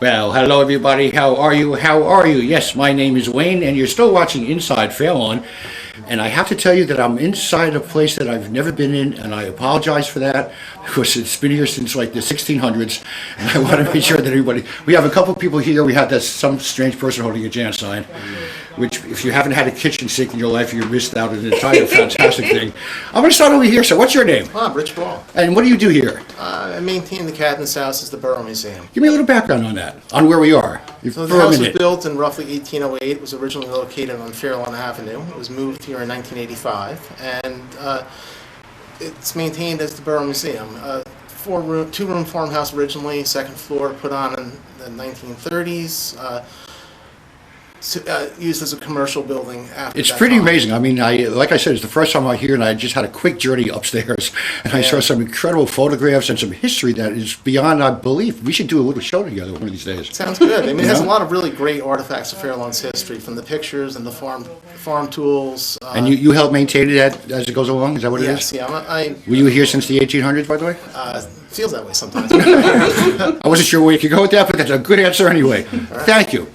Well, hello everybody. How are you? How are you? Yes, my name is Wayne, and you're still watching Inside Fairlawn. And I have to tell you that I'm inside a place that I've never been in, and I apologize for that because it's been here since like the 1600s, and I want to make sure that everybody. We have a couple people here. We have some strange person holding a Jan sign, which if you haven't had a kitchen sink in your life, you missed out on an entire fantastic thing. I'm going to start over here. So, what's your name? I'm Rich Ball. And what do you do here? I maintain the Cadmus House as the Borough Museum. Give me a little background on that, on where we are. So the house was built in roughly 1808. It was originally located on Fairlawn Avenue. It was moved here in 1985, and it's maintained as the Borough Museum. Two-room farmhouse originally, second floor put on in the 1930s. Used as a commercial building after It's that pretty time. amazing. I mean, like I said, it's the first time I'm here, and I just had a quick journey upstairs, and I saw some incredible photographs and some history that is beyond our belief. We should do a little show together one of these days. Sounds good. I mean, it has a lot of really great artifacts of Fairlawn's history, from the pictures and the farm tools. And you help maintain it as it goes along? Is that what it Yes, is? yeah. Were you here since the 1800s, by the way? Feels that way sometimes. I wasn't sure where you could go with that, but that's a good answer anyway. Thank you.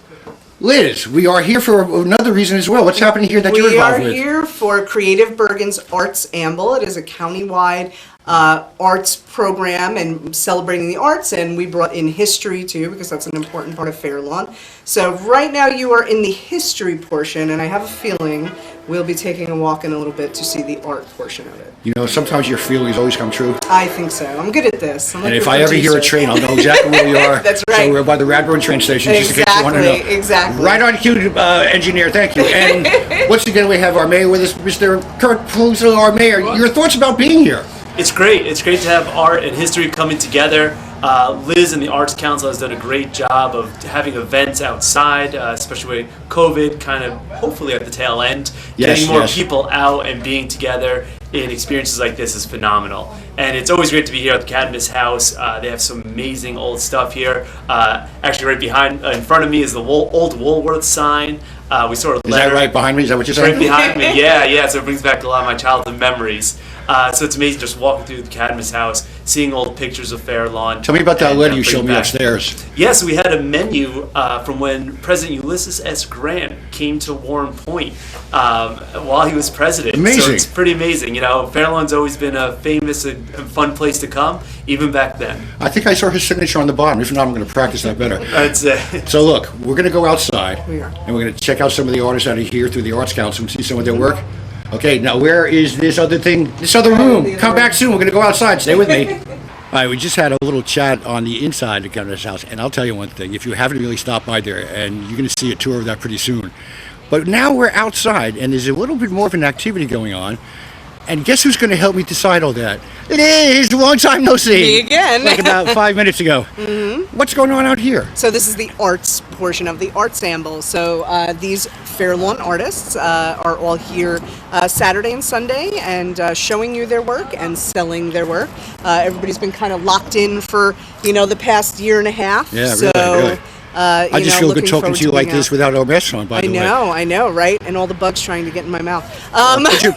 Liz, we are here for another reason as well. What's happening here that you're involved with? We are here for Creative Bergen's Arts Amble. It is a countywide arts program and celebrating the arts, and we brought in history too because that's an important part of Fairlawn. So right now you are in the history portion, and I have a feeling we'll be taking a walk in a little bit to see the art portion of it. You know, sometimes your feelings always come true. I think so. I'm good at this. And if I ever hear a train, I'll know exactly where we are. That's right. So we're by the Radburn train station, just in case you want to know. Exactly. Right on cue, engineer. Thank you. And once again, we have our mayor with us, Mr. Kurt Peluso, our mayor. Your thoughts about being here? It's great. It's great to have art and history coming together. Liz and the Arts Council has done a great job of having events outside, especially with COVID kind of hopefully at the tail end. Getting more people out and being together in experiences like this is phenomenal. And it's always great to be here at the Cadmus House. They have some amazing old stuff here. Actually, in front of me is the old Woolworth sign. We sort of Is that right behind me? Is that what you're saying? Right behind me, yeah. So it brings back a lot of my childhood memories. So it's amazing just walking through the Cadmus House, seeing old pictures of Fairlawn. Tell me about that letter you showed me upstairs. Yes, we had a menu from when President Ulysses S. Grant came to Warren Point while he was president. Amazing. So it's pretty amazing. You know, Fairlawn's always been a famous and fun place to come, even back then. I think I saw his signature on the bottom. If not, I'm going to practice that better. That's it. So look, we're going to go outside, We are. and we're going to check out some of the artists that are here through the Arts Council and see some of their work. Okay, now where is this other thing, this other room? Come back soon, we're going to go outside, stay with me. All right, we just had a little chat on the inside of Cadmus House, and I'll tell you one thing, if you haven't really stopped by there, and you're going to see a tour of that pretty soon. But now we're outside, and there's a little bit more of an activity going on, and guess who's going to help me decide all that? It is, long time no see. Me again. Like about 5 minutes ago. What's going on out here? So this is the arts portion of the Arts Amble. So these Fairlawn artists are all here Saturday and Sunday and showing you their work and selling their work. Everybody's been kind of locked in for, the past year and a half. Yeah, so, really. I just feel good looking talking forward to you like being this out. without our mask on, by the way. I know, right? And all the bugs trying to get in my mouth.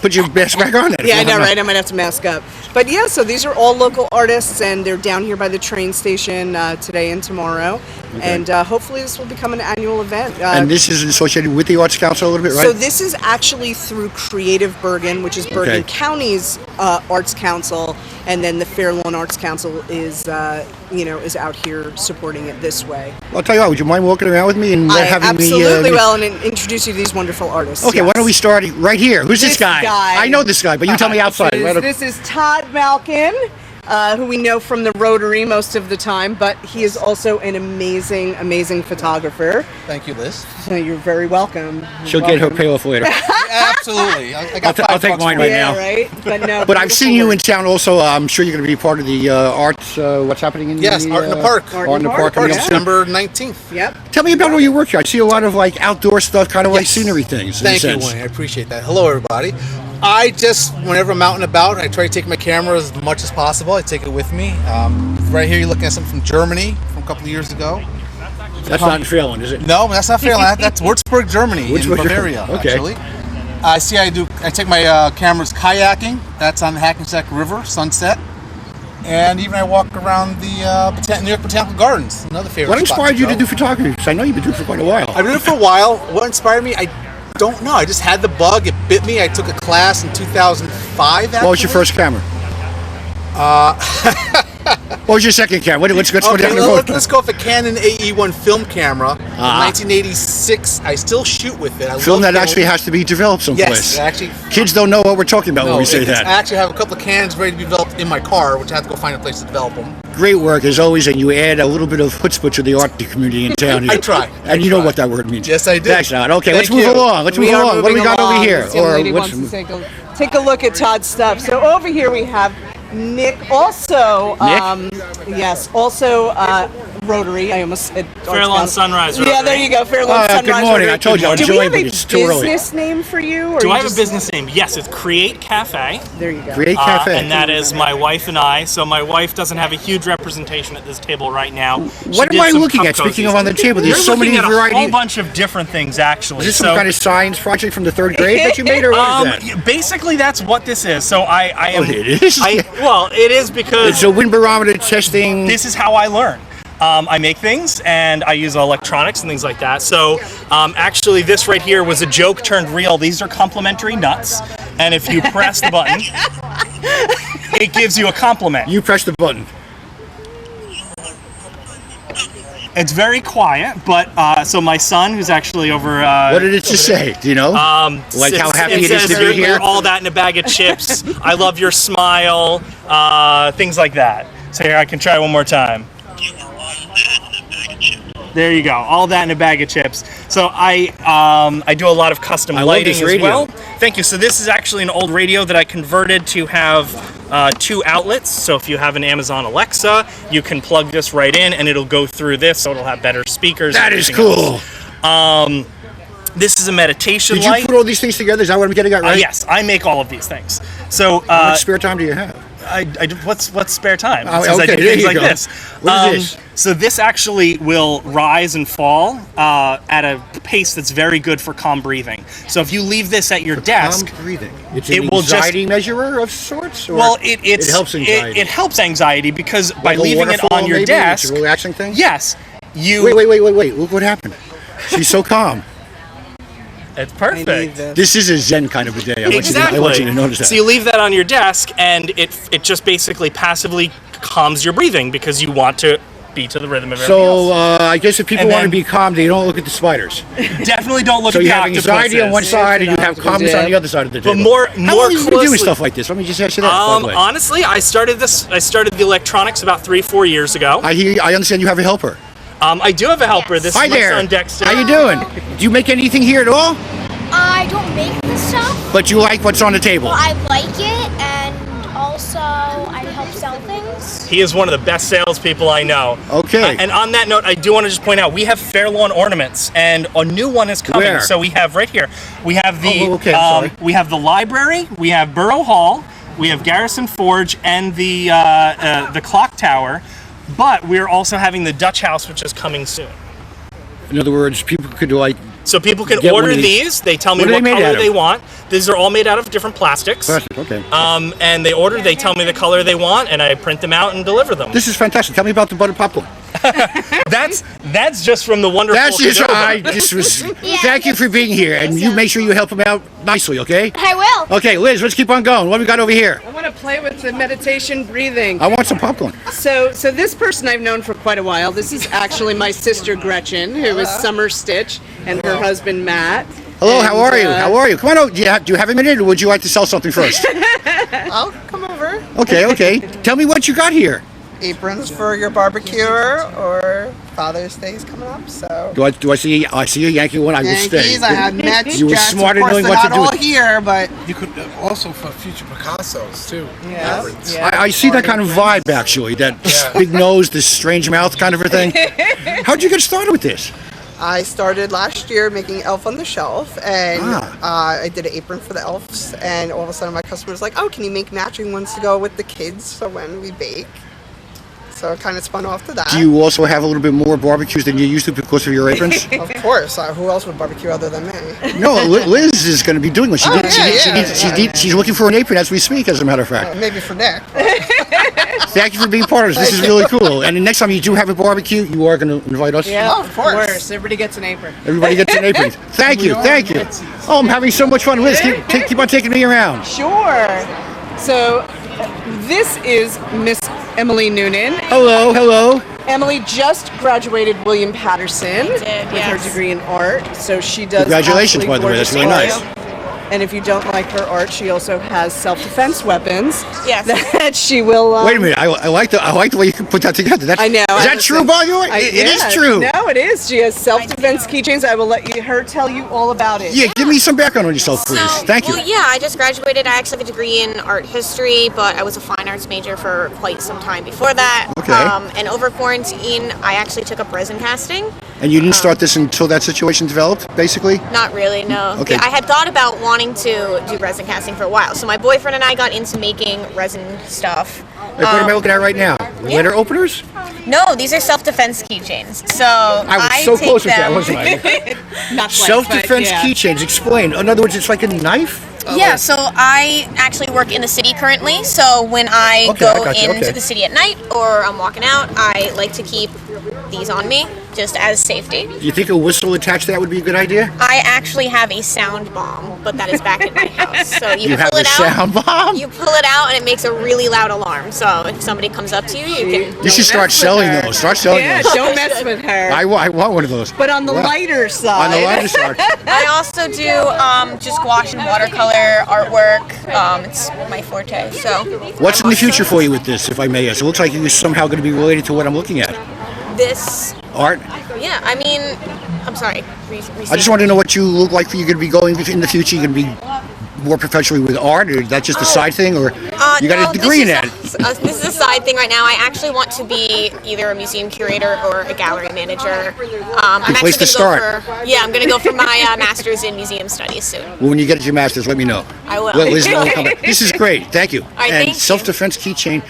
Put your mask back on then. Yeah, I know, right? I might have to mask up. But yeah, so these are all local artists, and they're down here by the train station today and tomorrow. Okay. And hopefully this will become an annual event. And this is associated with the Arts Council a little bit, right? So this is actually through Creative Bergen, which is Bergen County's Arts Council, and then the Fairlawn Arts Council is out here supporting it this way. Well, I'll tell you what, would you mind walking around with me and having me... Absolutely will, and introduce you to these wonderful artists. Okay, why don't we start right here? Who's this guy? I know this guy, but you tell me outside. This is Todd Malkin, who we know from the Rotary most of the time, but he is also an amazing, amazing photographer. Thank you, Liz. So you're very welcome. She'll get her payoff later. Absolutely. I'll take mine right now. Right? But I've seen you in town also. I'm sure you're going to be part of the arts. What's happening in Yes, the... Art in the Park. Art in the Park. December 19th. Yep. Tell me about all your work here. I see a lot of outdoor stuff, kind of like scenery things. Thank you, Wayne. I appreciate that. Hello, everybody. I just, whenever I'm out and about, I try to take my camera as much as possible. I take it with me. Right here, you're looking at something from Germany from a couple of years ago. That's not in Fairlawn, is it? No, that's not Fairlawn. That's Würzburg, Germany, in Bavaria, actually. I take my cameras kayaking. That's on the Hackensack River, sunset. And even I walk around the New York Botanical Gardens, another favorite What spot inspired you to go. do photography? Because I know you've been doing it for quite a while. I've been doing it for a while. What inspired me? I don't know. I just had the bug. It bit me. I took a class in 2005. What was your first camera? What was your second camera? Let's go down the road. Let's go with a Canon AE1 film camera from 1986. I still shoot with it. Film that actually has to be developed someplace. Yes, actually. Kids don't know what we're talking about when we say that. I actually have a couple of cans ready to be developed in my car, which I have to go find a place to develop them. Great work as always, and you add a little bit of chutzpah to the art community in town here. I try. And you know what that word means. Yes, I do. Thanks, Todd. Okay, Thank let's move you. along. Let's move We are along. What do we moving got over along. here? This young lady what's- wants to take a look at Todd's stuff. So over here we have Nick, also, yes, also Rotary. I almost said Fairlawn Sunrise Yeah, Rotary. there you go, Fairlawn Sunrise good morning. Rotary. I told you I was Do we enjoying have it, a but it's too early. business name for you? Or Do you I have a just- business name? Yes, it's Create Cafe. There you go. Create Cafe. And that is my wife and I. So my wife doesn't have a huge representation at this table right now. She What am did I some looking cup at? Speaking cozies. of on the table, there's You're so many looking at a whole varieties. bunch of different things, actually. Is this some kind of science project from the 3rd grade that you made, or what is that? Basically, that's what this is. So I am. Oh, it is? Well, it is because It's a wind barometer testing. this is how I learn. I make things and I use electronics and things like that. So actually this right here was a joke turned real. These are complimentary nuts. And if you press the button, it gives you a compliment. You press the button. It's very quiet, but so my son, who's actually over... What did it just say? Do you know? Like how happy it is says to be you're here? all that in a bag of chips. I love your smile. Things like that. So here, I can try one more time. There you go. All that in a bag of chips. So I do a lot of custom I love lighting this as radio. well. Thank you. So this is actually an old radio that I converted to have 2 outlets. So if you have an Amazon Alexa, you can plug this right in and it'll go through this, so it'll have better speakers. That and is everything cool. else. This is a meditation Did you light. put all these things together? Is that what I'm getting at, right? Yes, I make all of these things. So How much spare time do you have? I what's spare time? Oh, Since I okay, do there things you like go. this. What is this? So this actually will rise and fall at a pace that's very good for calm breathing. So if you leave this at your desk, Calm breathing. It's it an will just- anxiety measurer of sorts? Or well, it it helps anxiety. It helps anxiety because by Like a leaving it waterfall, on your maybe? desk, It's a relaxing thing? yes, you. Wait. Look what happened. She's so calm. It's I perfect. need this. This is a Zen kind of a day. Exactly. I want you to notice that. So you leave that on your desk, and it just basically passively calms your breathing because you want to be to the rhythm of everything So else. I guess if people And want to then- be calm, they don't look at the spiders. Definitely don't look So at you the have anxiety on one octopuses. side and you have octopus, calmness yeah. on the other side of the table. But more How long have you been doing closely- stuff like this? Let me just ask you that. by the way. Honestly, I started the electronics about 3-4 years ago. I understand you have a helper. I do have a helper. This Hi is my there. son Dexter. How you doing? Do you make anything here at all? I don't make the stuff, But you like what's on the table. but I like it, and also I help sell things. He is one of the best salespeople I know. Okay. And on that note, I do want to just point out we have Fairlawn ornaments, and a new one is coming. Where? So we have right here. We have the Oh, okay, I'm sorry. we have the library, we have Borough Hall, we have Garrison Forge, and the clock tower. But we're also having the Dutch House, which is coming soon. In other words, people could like So people can Get one order of these. these. They tell me What are what they made color out of? they want. These are all made out of different plastics. plastic. Okay. And they order. They tell me the color they want, and I print them out and deliver them. This is fantastic. Tell me about the buttered popcorn. That's just from the wonderful. That's just Canova. I just was. Thank you for being here, and you make sure you help him out nicely, okay? I will. Okay, Liz, let's keep on going. What we got over here? I want to play with the meditation breathing. I want some popcorn. So this person I've known for quite a while. This is actually my sister Gretchen, who is Summer Stitch, and her husband Matt. Hello, And, how are you? How are you? Come on out. Do you have a minute, or would you like to sell something first? I'll come over. Okay. Tell me what you got here. Aprons for your barbecue or Father's Day is coming up, so. Do I see? I see a Yankee one. I will stay. Yankees, I had Mets, You were Jets, smart of in course, knowing they're what to not do all with- here, but You could also for future Picassos too. yeah. I see that kind of vibe actually. That big nose, this strange mouth kind of a thing. How'd you get started with this? I started last year making Elf on the Shelf, and I did an apron for the elves, and all of a sudden my customer was like, oh, can you make matching ones to go with the kids for when we bake? So it kind of spun off to that. Do you also have a little bit more barbecues than you used to because of your aprons? Of course. Who else would barbecue other than me? No, Liz is going to be doing what she Oh, did. yeah, yeah. She's looking for an apron as we speak, as a matter of fact. Maybe for Nick. Thank you for being part of this. This is really cool. And the next time you do have a barbecue, you are going to invite us? Yeah, of course. Everybody gets an apron. Everybody gets an apron. Thank you. Oh, I'm having so much fun. Liz, keep on taking me around. Sure. So this is Miss Emily Noonan. Hello. Emily just graduated William Patterson with her degree in art. So she does. Congratulations, by the way. That's really nice. And if you don't like her art, she also has self-defense weapons. Yes. That she will. Wait a minute. I like the way you can put that together. I know. Is that true, by the way? It is true. No, it is. She has self-defense keychains. I will let her tell you all about it. Yeah, give me some background on yourself, please. Thank you. Well, yeah, I just graduated. I actually have a degree in art history, but I was a fine arts major for quite some time before that. Okay. And over quarantine, I actually took up resin casting. And you didn't start this until that situation developed, basically? Not really, no. Okay. I had thought about wanting to do resin casting for a while. So my boyfriend and I got into making resin stuff. Like, what am I looking at right now? Letter openers? No, these are self-defense keychains. So I was so take close with that, them- wasn't I? Not quite, Self-defense but yeah. keychains. Explain. In other words, it's like a knife? Yeah, so I actually work in the city currently. So when I Okay, I go got you, into okay. the city at night or I'm walking out, I like to keep these on me just as safety. Do you think a whistle attached to that would be a good idea? I actually have a sound bomb, but that is back in my house. So you You have pull a it out. sound bomb? You pull it out and it makes a really loud alarm. So if somebody comes up to you, you can. You should start selling those. Start selling Yeah, those. don't mess with her. I want one of those. But on the Wow. lighter side. On the lighter side. I also do just gouache and watercolor artwork. It's my forte. So What's in the future for you with this, if I may ask? It looks like you're somehow going to be related to what I'm looking at. this, Art? yeah. I mean, I'm sorry. I just want to know what you look like. You're going to be going in the future. You're going to be more professionally with art, or that's just a side thing, or you got a degree in that? This is a side thing right now. I actually want to be either a museum curator or a gallery manager. I'm Good place to gonna start. I'm going to go for my master's in museum studies soon. Well, when you get your master's, let me know. I will. Liz, this is great. Thank you. right, And thank you. self-defense keychain.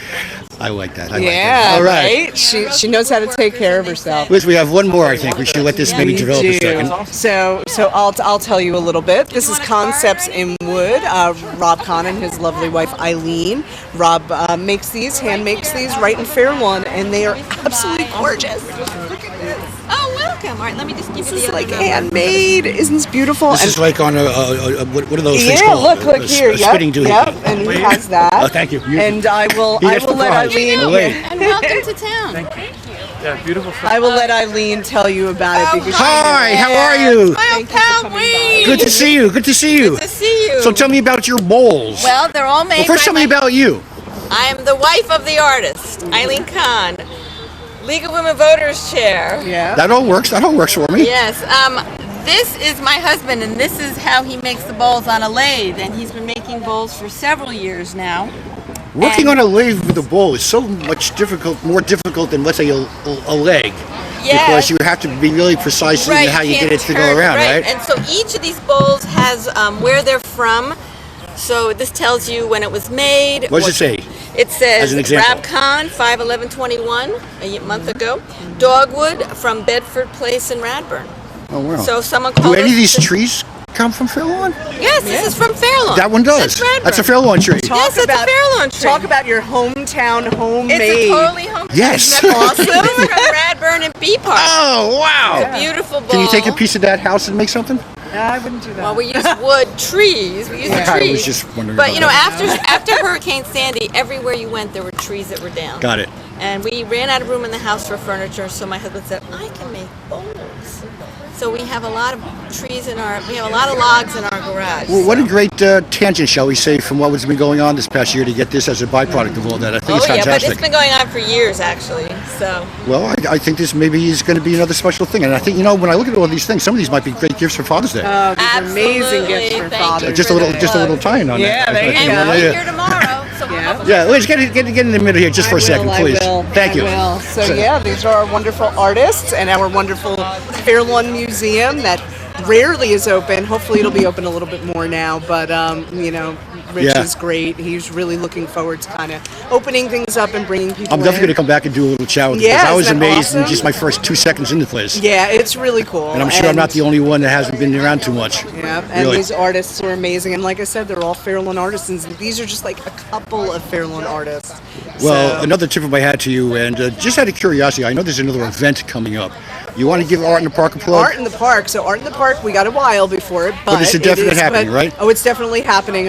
I like that. I like Yeah, that. All right. right. She knows how to take care of herself. Liz, we have one more. I think we should let this maybe We develop a do. second. So I'll tell you a little bit. This is Concepts in Wood. Rob Kahn and his lovely wife Eileen. Rob makes these, hand makes these right in Fairlawn, and they are absolutely gorgeous. Oh, welcome. All right, let me just give This you is the like other number. handmade. Isn't this beautiful? This is like on a what are those things Yeah, called? look here. A spinning doohickey. Yep, and he has that. Oh, thank you. And I will He gets the let prize. Eileen. Elaine. And welcome to town. Yeah, beautiful. I will let Eileen tell you about it because Hi, how are you? Thank you for coming by. Good to see you. Good to see you. Good to see you. So tell me about your bowls. Well, they're all made Well, first by tell me about you. I am the wife of the artist, Eileen Kahn, League of Women Voters Chair. Yeah. That all works. That all works for me. Yes. This is my husband, and this is how he makes the bowls on a lathe, and he's been making bowls for several years now. Working And- on a lathe with a bowl is so much more difficult than, let's say, a leg. Yes. Because you have to be really precise in how you get can't it to go turn- around, right? And so each of these bowls has where they're from. So this tells you when it was made. What does it say? It says As an example. Rab Khan, 5/11/21, a month ago. Dogwood from Bedford Place in Radburn. Oh, wow. So someone Do called any of us- these trees come from Fairlawn? Yes, this is from Fairlawn. That one does. That's Radburn. That's a Fairlawn tree. Yes, it's a Fairlawn tree. Talk about your hometown homemade. It's a totally home. Yes. Isn't that awesome? This is from Radburn and Bee Park. Oh, wow. It's a beautiful bowl. Can you take a piece of that house and make something? I wouldn't do that. Well, we use wood, trees. We use the I trees. was just wondering But about you know, that. after Hurricane Sandy, everywhere you went, there were trees that were down. Got it. And we ran out of room in the house for furniture, so my husband said, I can make bowls. So we have a lot of trees we have a lot of logs in our garage. Well, what a great tangent, shall we say, from what has been going on this past year to get this as a byproduct of all that. I think it's yeah, but fantastic. it's been going on for years, actually. So Well, I think this maybe is going to be another special thing. And I think, when I look at all these things, some of these might be great gifts for Father's Day. Oh, these amazing gifts for Thank Father's you just a little tie-in on Yeah, that. there you and go. we'll be Yeah. here tomorrow. So we'll Yeah, let's get in the middle here just for a second, please. Thank you. I will. So yeah, these are our wonderful artists and our wonderful Fairlawn Museum that rarely is open. Hopefully it'll be open a little bit more now, but Rich Yeah. is great. He's really looking forward to kind of opening things up and bringing people I'm definitely going in. to come back and do a little chat with you Yeah, because I was isn't that amazed in awesome? just my first 2 seconds in the place. Yeah, it's really cool. And I'm sure I'm not the only one that hasn't been around too much. Yeah, and Really. these artists are amazing. And like I said, they're all Fairlawn artisans. And these are just like a couple of Fairlawn artists Well, So- another tip of my hat to you, and just out of curiosity, I know there's another event coming up. You want to give Art in the Park a plug? Art in the Park. So Art in the Park, we got a while before it, but it's a definite happening, right? Oh, it's definitely happening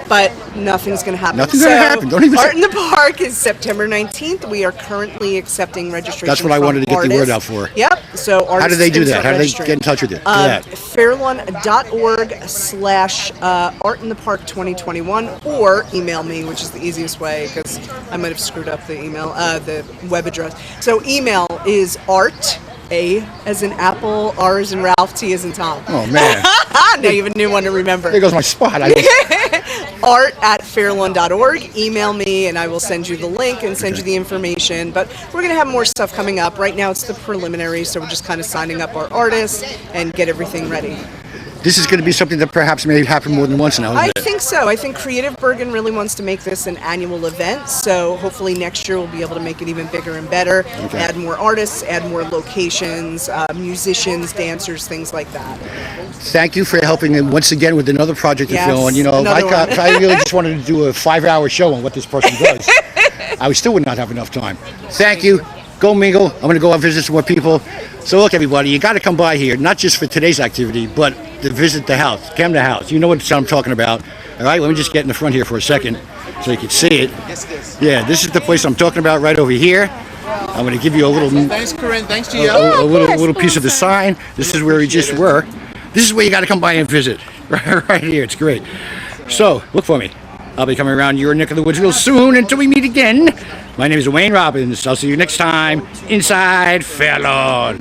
but nothing's going to happen. Nothing's gonna happen. Don't even Art say- in the Park is September 19th. We are currently accepting registration. That's what I wanted to get the word out artists. for. Yep. So How do they do that? How do they registering. get in touch with you? Do Uh, that. fairlawn.org/Art in the Park 2021, or email me, which is the easiest way because I might have screwed up the email, the web address. So email is art, A as in apple, R as in Ralph, T as in Tom. Oh, man. Now you have a new one to remember. There goes my spot. art@fairlawn.org. Email me and I will send you the link and send you the information. But we're going to have more stuff coming up. Right now it's the preliminary, so we're just kind of signing up our artists and get everything ready. This is going to be something that perhaps may happen more than once now, isn't I it? think so. I think Creative Bergen really wants to make this an annual event, so hopefully next year we'll be able to make it even bigger and better, add more artists, add more locations, musicians, dancers, things like that. Thank you for helping me once again with another project you're Yes, filming. You know, another one. if I really just wanted to do a 5-hour show on what this person does, I still would not have enough time. Thank you. Go mingle. I'm going to go out and visit some more people. So look, everybody, you got to come by here, not just for today's activity, but to visit the house, Camden House. You know what I'm talking about. All right, let me just get in the front here for a second so you can see it. Yes, it is. Yeah, this is the place I'm talking about right over here. I'm going to give you a little, Thanks, Corinne. Thanks, a, Gio. a little piece of the sign. This is where we just were. This is where you got to come by and visit. Right here. It's great. So look for me. I'll be coming around your neck of the woods real soon. Until we meet again, my name is Wayne Robbins. I'll see you next time inside Fairlawn.